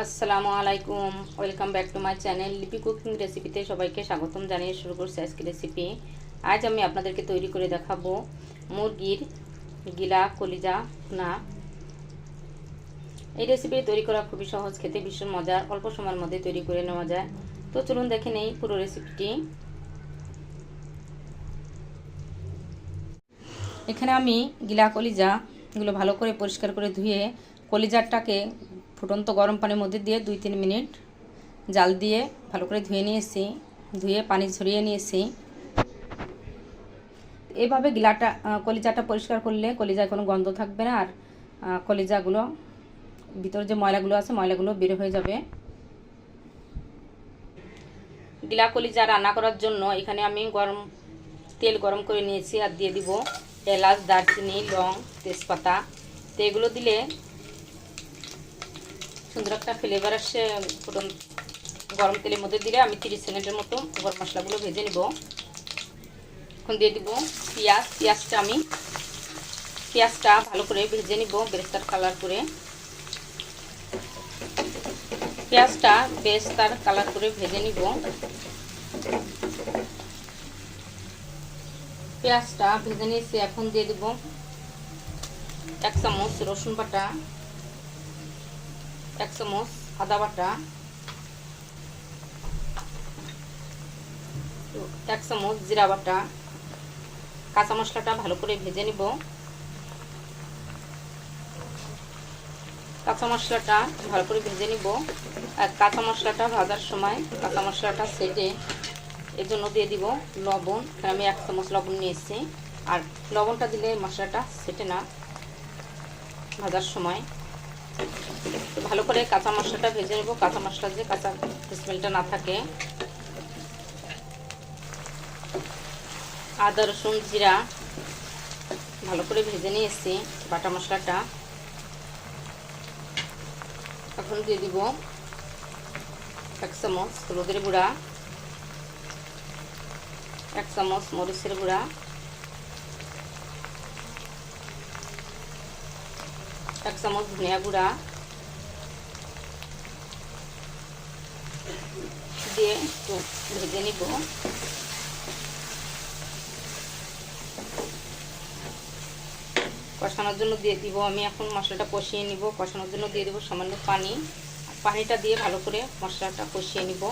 আসসালামু আলাইকুম, welcome back to my channel লিপি কুকিং রেসিপিতে সবাইকে স্বাগতম জানিয়ে শুরু করছি আজকে রেসিপি। আজ আমি আপনাদেরকে তৈরি করে দেখাবো মুরগির গিলা কলিজা ভুনা। এই রেসিপি তৈরি করা খুবই সহজ, খেতে ভীষণ মজার, অল্প সময়ের মধ্যে তৈরি করে নেওয়া যায়। তো চলুন দেখে নেই পুরো রেসিপিটি। এখানে আমি গিলা কলিজাগুলো ভালো করে পরিষ্কার করে ধুয়ে কলিজাটাকে ফুটন্ত গরম পানির মধ্যে দিয়ে 2-3 মিনিট জাল দিয়ে ভালো করে ধুয়ে নিয়েছি, ধুয়ে পানি ঝরিয়ে নিয়েছি। এভাবে কলিজাটা পরিষ্কার করলে কলিজায় কোনো গন্ধ থাকবে না, আর কলিজাগুলো ভিতরে যে ময়লাগুলো আছে ময়লাগুলো বের হয়ে যাবে। গিলা কলিজা রান্না করার জন্য এখানে আমি তেল গরম করে নিয়েছি, আর দিয়ে দিব এলাচ, দারচিনি, লং, তেজপাতা। তো এগুলো দিলে সুন্দর একটা ফ্লেভার আসে। গরম তেলের মধ্যে দিলে আমি 30 সেকেন্ডের মতো গরম মশলাগুলো ভেজে নিব। এখন দিয়ে দিব পেঁয়াজটা ভালো করে ভেজে নিব বেরেস্তার কালার করে। পেঁয়াজটা বেরেস্তার কালার করে ভেজে নিব। পেঁয়াজটা ভেজে নিয়েছি, এখন দিয়ে দিব 1 চামচ রসুন বাটা, 1 চামচ আদা বাটা, 1 চামচ জিরা বাটা। কাঁচা মশলাটা ভালো করে ভেজে নিব। কাঁচা মশলাটা ভালো করে ভেজে নিব। আর কাঁচা মশলাটা ভাজার সময় কাঁচা মশলাটা সেটে এর জন্য দিয়ে দিব লবণ। আমি 1 চামচ লবণ নিয়েছি, আর লবণটা দিলে মশলাটা সেটে না ভাজার সময়। ভালো করে কাঁচা মশলাটা ভেজে নেব, কাঁচা মশলা যে কাঁচা স্মেলটা না থাকে। আদা, রসুন, জিরা ভালো করে ভেজে নিয়েছি বাটা মশলাটা। এখন দিয়ে দিব 1 চামচ হলুদের গুঁড়া, 1 চামচ মরিচের গুঁড়া, 1 চামচ ধনিয়া গুঁড়া দিয়ে একটু ভেজে নিব। কষানোর জন্য দিয়ে দিব আমি এখন মশলাটা কষিয়ে নিব। কষানোর জন্য দিয়ে দেবো সামান্য পানি। পানিটা দিয়ে ভালো করে মশলাটা কষিয়ে নিব।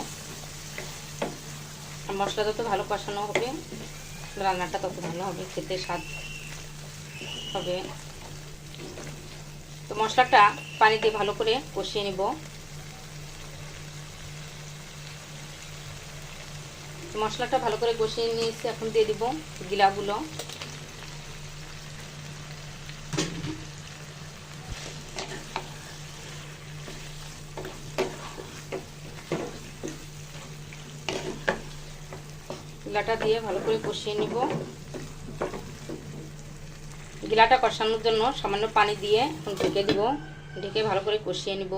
আর মশলা যত ভালো কষানো হবে রান্নাটা তত ভালো হবে, খেতে স্বাদ হবে। তো মশলাটা পানি দিয়ে ভালো করে কষিয়ে নিব। মশলাটা ভালো করে কষিয়ে নিয়েছি, এখন দিয়ে দিব গিলাগুলো। গিলাটা দিয়ে ভালো করে কষিয়ে নিব। গিলাটা কষানোর জন্য সামান্য পানি দিয়ে এখন ঢেকে দিব। ঢেকে ভালো করে কষিয়ে নিব।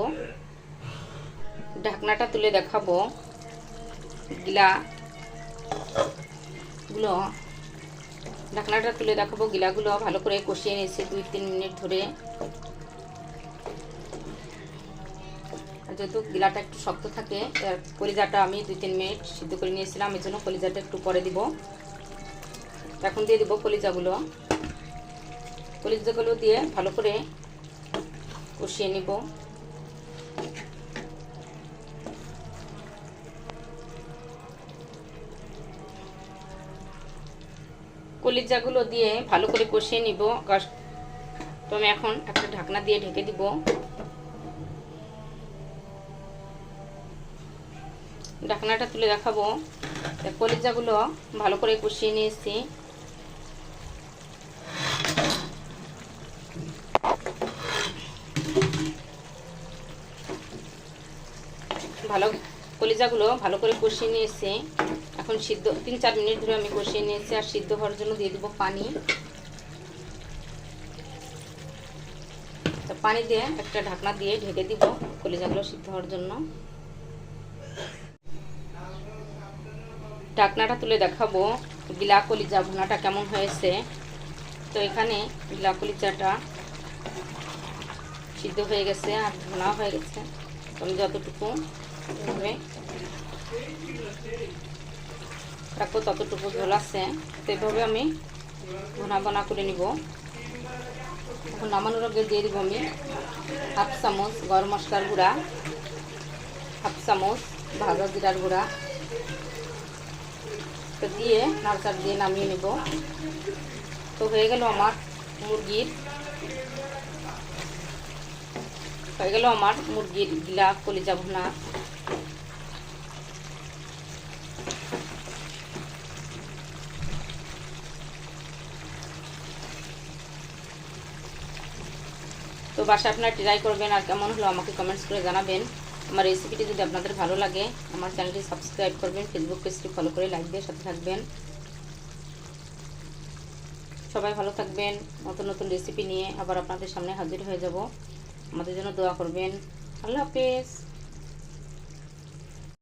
ঢাকনাটা তুলে দেখাবো গিলাগুলো ভালো করে কষিয়ে নিয়েছি 2-3 মিনিট ধরে। যেহেতু গিলাটা একটু শক্ত থাকে, কলিজাটা আমি 2-3 মিনিট সিদ্ধ করে নিয়েছিলাম, এর জন্য কলিজাটা একটু পরে দিব। এখন দিয়ে দিব কলিজাগুলো দিয়ে ভালো করে কষিয়ে নিব। কলিজাগুলো দিয়ে ভালো করে কষিয়ে নিব। তো আমি এখন একটা ঢাকনা দিয়ে ঢেকে দিব। ঢাকনাটা তুলে দেখাবো কলিজাগুলো ভালো করে কষিয়ে নিয়েছি। কলিজাগুলো ভালো করে কষিয়ে নিয়েছি। এখন সিদ্ধ 3-4 মিনিট ধরে আমি কষিয়ে নিয়েছি। আর সিদ্ধ হওয়ার জন্য দিয়ে দিব পানি। পানি দিয়ে একটা ঢাকনা দিয়ে ঢেকে দিব কলিজাগুলো সিদ্ধ হওয়ার জন্য। ঢাকনাটা তুলে দেখাবো গিলা কলিজা ভুনাটা কেমন হয়েছে। তো এখানে গিলা কলিজাটা সিদ্ধ হয়ে গেছে আর ভুনা হয়ে গেছে। আমি যতটুকু এভাবে রাখবো ততটুকু ঝোল আছে, তো এভাবে আমি ঘনা করে নিব। এখন নামানোর আগে দিয়ে দিব আমি হাফ চামচ গরম মশলার গুঁড়া, হাফ চামচ ভাজা জিরার গুঁড়া, তো দিয়ে নাড়াচাড়া দিয়ে নামিয়ে নেব। তো হয়ে গেল আমার মুরগির গিলা কলিজা ভুনা। তো বাসায় আপনারা ট্রাই করবেন, আর কেমন হলো আমাকে কমেন্টস করে জানাবেন। আমার রেসিপিটি যদি আপনাদের ভালো লাগে আমার চ্যানেলটি সাবস্ক্রাইব করবেন, ফেসবুক পেজটি ফলো করে লাইক দিয়ে সাথে থাকবেন। সবাই ভালো থাকবেন। নতুন নতুন রেসিপি নিয়ে আবার আপনাদের সামনে হাজির হয়ে যাব। আমাদের জন্য দোয়া করবেন। আল্লাহ হাফেজ।